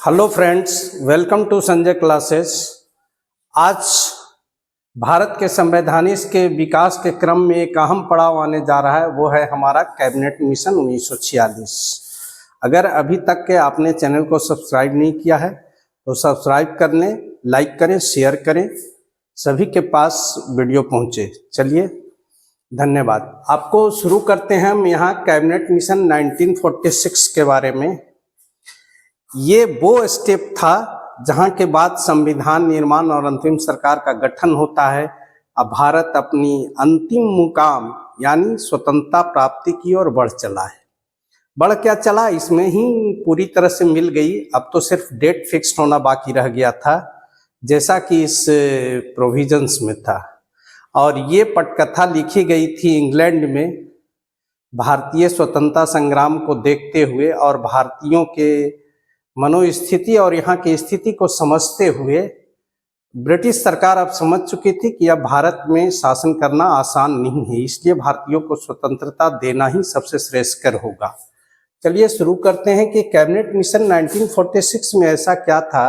Hello friends, welcome to Sanjay classes. आज भारत के संवैधानिक के विकास के क्रम में एक अहम पड़ाव आने जा रहा है, वो है हमारा कैबिनेट मिशन 1946। अगर अभी तक के आपने चैनल को सब्सक्राइब नहीं किया है तो सब्सक्राइब कर लें, लाइक करें, शेयर करें, सभी के पास वीडियो पहुंचे। चलिए, धन्यवाद। आपको शुरू करते हैं हम यहाँ कैबिनेट मिशन 1946 के बारे में। ये वो स्टेप था जहां के बाद संविधान निर्माण और अंतिम सरकार का गठन होता है। अब भारत अपनी अंतिम मुकाम यानी स्वतंत्रता प्राप्ति की ओर बढ़ चला है। बढ़ क्या चला, इसमें ही पूरी तरह से मिल गई। अब तो सिर्फ डेट फिक्स होना बाकी रह गया था, जैसा कि इस प्रोविजंस में था। और ये पटकथा लिखी गई थी इंग्लैंड में भारतीय स्वतंत्रता संग्राम को देखते हुए और भारतीयों के मनोस्थिति और यहाँ की स्थिति को समझते हुए ब्रिटिश सरकार अब समझ चुकी थी कि अब भारत में शासन करना आसान नहीं है, इसलिए भारतीयों को स्वतंत्रता देना ही सबसे श्रेयस्कर होगा। चलिए शुरू करते हैं कि कैबिनेट मिशन 1946 में ऐसा क्या था।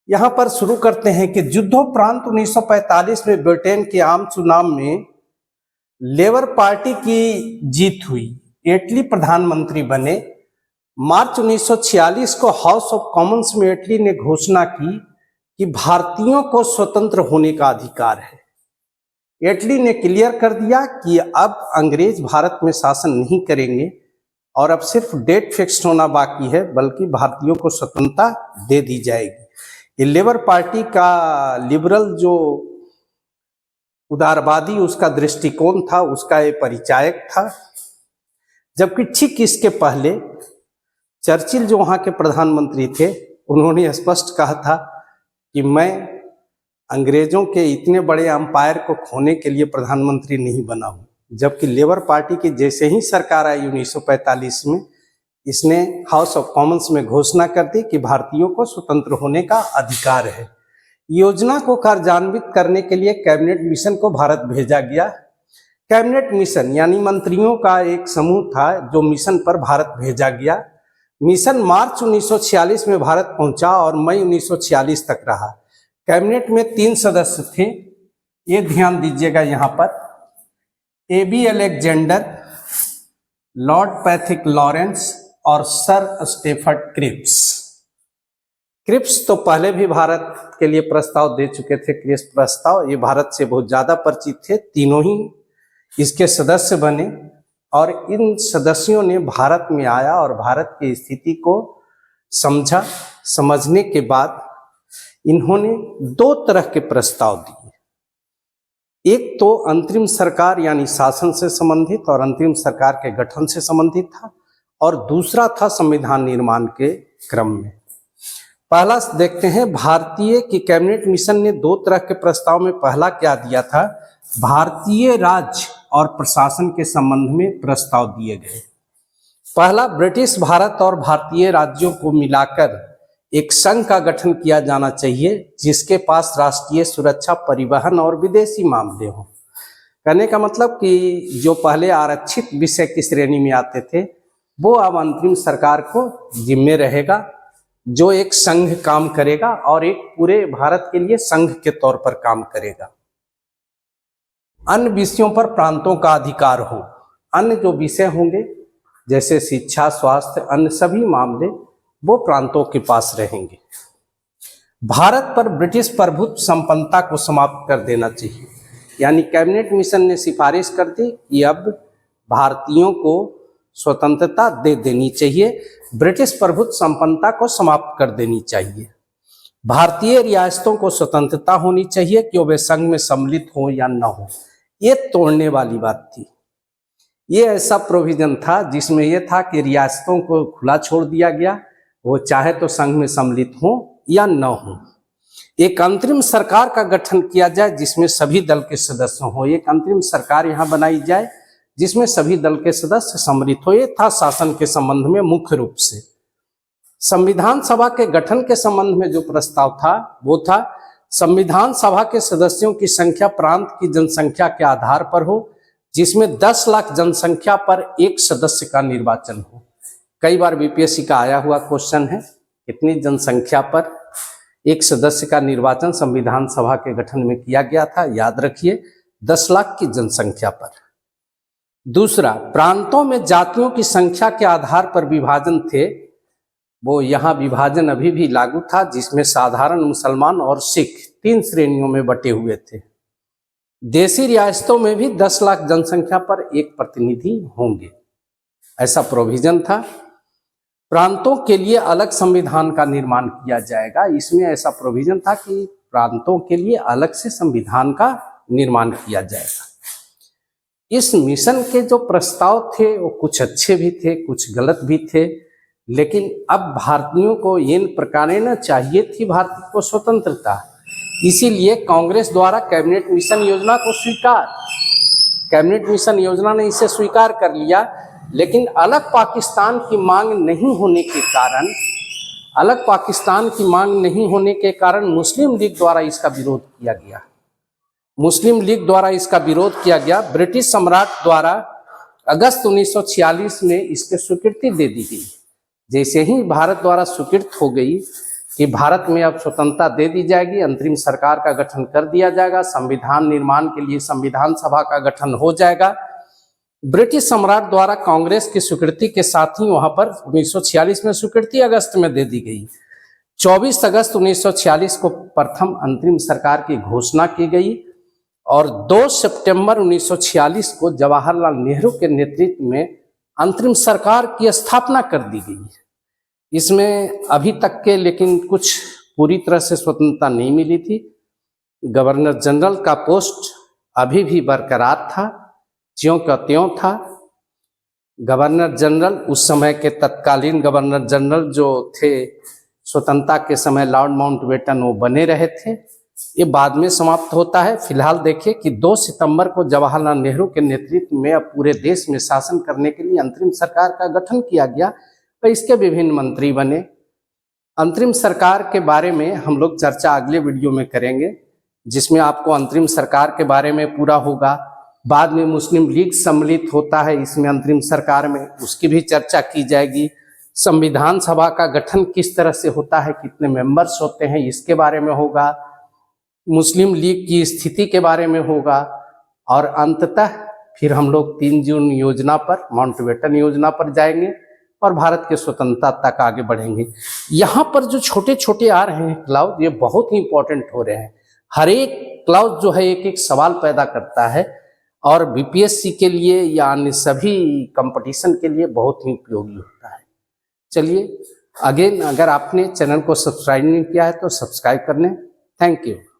यहाँ पर शुरू करते हैं कि युद्धोपरांत 1945 में ब्रिटेन के आम चुनाव में लेबर पार्टी की जीत हुई। एटली प्रधानमंत्री बने। मार्च 1946 को हाउस ऑफ कॉमन्स में एटली ने घोषणा की कि भारतीयों को स्वतंत्र होने का अधिकार है। एटली ने क्लियर कर दिया कि अब अंग्रेज भारत में शासन नहीं करेंगे और अब सिर्फ डेट फिक्स होना बाकी है, बल्कि भारतीयों को स्वतंत्रता दे दी जाएगी। ये लेबर पार्टी का लिबरल जो उदारवादी उसका दृष्टिकोण था, उसका ये परिचायक था। जबकि ठीक इसके पहले चर्चिल जो वहाँ के प्रधानमंत्री थे, उन्होंने स्पष्ट कहा था कि मैं अंग्रेजों के इतने बड़े अंपायर को खोने के लिए प्रधानमंत्री नहीं बना हूँ। जबकि लेबर पार्टी की जैसे ही सरकार आई 1945 में, इसने हाउस ऑफ कॉमन्स में घोषणा कर दी कि भारतीयों को स्वतंत्र होने का अधिकार है। योजना को कार्यान्वित करने के लिए कैबिनेट मिशन को भारत भेजा गया। कैबिनेट मिशन यानी मंत्रियों का एक समूह था जो मिशन पर भारत भेजा गया। मिशन मार्च 1946 में भारत पहुंचा और मई 1946 तक रहा। कैबिनेट में 3 सदस्य थे, ये ध्यान दीजिएगा यहाँ पर। AB Alexander, lord Pethick Lawrence और सर स्टेफर्ड क्रिप्स। क्रिप्स तो पहले भी भारत के लिए प्रस्ताव दे चुके थे। क्रिप्स प्रस्ताव, ये भारत से बहुत ज्यादा परिचित थे। तीनों ही इसके सदस्य बने और इन सदस्यों ने भारत में आया और भारत की स्थिति को समझा। समझने के बाद इन्होंने 2 तरह के प्रस्ताव दिए। एक तो अंतरिम सरकार यानी शासन से संबंधित और अंतरिम सरकार के गठन से संबंधित था, और दूसरा था संविधान निर्माण के क्रम में। पहला देखते हैं भारतीय की कैबिनेट मिशन ने 2 तरह के प्रस्ताव में पहला क्या दिया था, भारतीय राज्य और प्रशासन के संबंध में प्रस्ताव दिए गए। पहला, ब्रिटिश भारत और भारतीय राज्यों को मिलाकर एक संघ का गठन किया जाना चाहिए जिसके पास राष्ट्रीय सुरक्षा, परिवहन और विदेशी मामले हों। कहने का मतलब कि जो पहले आरक्षित विषय की श्रेणी में आते थे वो अब अंतरिम सरकार को जिम्मे रहेगा, जो एक संघ काम करेगा और एक पूरे भारत के लिए संघ के तौर पर काम करेगा। अन्य विषयों पर प्रांतों का अधिकार हो। अन्य जो विषय होंगे जैसे शिक्षा, स्वास्थ्य, अन्य सभी मामले वो प्रांतों के पास रहेंगे। भारत पर ब्रिटिश प्रभुत्व संपन्नता को समाप्त कर देना चाहिए। यानी कैबिनेट मिशन ने सिफारिश कर दी कि अब भारतीयों को स्वतंत्रता दे देनी चाहिए, ब्रिटिश प्रभुत्व संपन्नता को समाप्त कर देनी चाहिए। भारतीय रियासतों को स्वतंत्रता होनी चाहिए कि वे संघ में सम्मिलित हो या न हो। ये तोड़ने वाली बात थी। ये ऐसा प्रोविजन था जिसमें यह था कि रियासतों को खुला छोड़ दिया गया, वो चाहे तो संघ में सम्मिलित हो या न हो। एक अंतरिम सरकार का गठन किया जाए जिसमें सभी दल के सदस्य हो। एक अंतरिम सरकार यहाँ बनाई जाए जिसमें सभी दल के सदस्य सम्मिलित हो। ये था शासन के संबंध में मुख्य रूप से। संविधान सभा के गठन के संबंध में जो प्रस्ताव था वो था संविधान सभा के सदस्यों की संख्या प्रांत की जनसंख्या के आधार पर हो, जिसमें 10 लाख जनसंख्या पर एक सदस्य का निर्वाचन हो। कई बार बीपीएससी का आया हुआ क्वेश्चन है कितनी जनसंख्या पर एक सदस्य का निर्वाचन संविधान सभा के गठन में किया गया था? याद रखिए, 10 लाख की जनसंख्या पर। दूसरा, प्रांतों में जातियों की संख्या के आधार पर विभाजन थे, वो यहाँ विभाजन अभी भी लागू था, जिसमें साधारण मुसलमान और सिख 3 श्रेणियों में बटे हुए थे। देशी रियासतों में भी 10 लाख जनसंख्या पर एक प्रतिनिधि होंगे, ऐसा प्रोविजन था। प्रांतों के लिए अलग संविधान का निर्माण किया जाएगा, इसमें ऐसा प्रोविजन था कि प्रांतों के लिए अलग से संविधान का निर्माण किया जाएगा। इस मिशन के जो प्रस्ताव थे वो कुछ अच्छे भी थे, कुछ गलत भी थे, लेकिन अब भारतीयों को इन प्रकारेण चाहिए थी भारत को स्वतंत्रता, इसीलिए कांग्रेस द्वारा कैबिनेट मिशन योजना को कैबिनेट मिशन योजना ने इसे स्वीकार कर लिया। लेकिन अलग पाकिस्तान की मांग नहीं होने के कारण मुस्लिम लीग द्वारा इसका विरोध किया गया। ब्रिटिश सम्राट द्वारा अगस्त 1946 में इसके स्वीकृति दे दी गई। जैसे ही भारत द्वारा स्वीकृत हो गई कि भारत में अब स्वतंत्रता दे दी जाएगी, अंतरिम सरकार का गठन कर दिया जाएगा, संविधान निर्माण के लिए संविधान सभा का गठन हो जाएगा, ब्रिटिश सम्राट द्वारा कांग्रेस की स्वीकृति के साथ ही वहां पर 1946 में स्वीकृति अगस्त में दे दी गई। 24 अगस्त 1946 को प्रथम अंतरिम सरकार की घोषणा की गई और 2 सितंबर 1946 को जवाहरलाल नेहरू के नेतृत्व में अंतरिम सरकार की स्थापना कर दी गई। इसमें अभी तक के लेकिन कुछ पूरी तरह से स्वतंत्रता नहीं मिली थी। गवर्नर जनरल का पोस्ट अभी भी बरकरार था, ज्यों का त्यों था। गवर्नर जनरल उस समय के तत्कालीन गवर्नर जनरल जो थे स्वतंत्रता के समय, लॉर्ड माउंटबेटन, वो बने रहे थे। ये बाद में समाप्त होता है। फिलहाल देखिए कि 2 सितंबर को जवाहरलाल नेहरू के नेतृत्व में अब पूरे देश में शासन करने के लिए अंतरिम सरकार का गठन किया गया और इसके विभिन्न मंत्री बने। अंतरिम सरकार के बारे में हम लोग चर्चा अगले वीडियो में करेंगे, जिसमें आपको अंतरिम सरकार के बारे में पूरा होगा। बाद में मुस्लिम लीग सम्मिलित होता है इसमें अंतरिम सरकार में, उसकी भी चर्चा की जाएगी। संविधान सभा का गठन किस तरह से होता है, कितने मेंबर्स होते हैं, इसके बारे में होगा। मुस्लिम लीग की स्थिति के बारे में होगा और अंततः फिर हम लोग 3 जून योजना पर, माउंटबेटन योजना पर जाएंगे और भारत के स्वतंत्रता तक आगे बढ़ेंगे। यहाँ पर जो छोटे छोटे आ रहे हैं क्लाउज, ये बहुत ही इंपॉर्टेंट हो रहे हैं। हर एक क्लाउज जो है एक एक सवाल पैदा करता है और बीपीएससी के लिए या अन्य सभी कंपटीशन के लिए बहुत ही उपयोगी होता है। चलिए अगेन, अगर आपने चैनल को सब्सक्राइब नहीं किया है तो सब्सक्राइब कर लें। Thank you.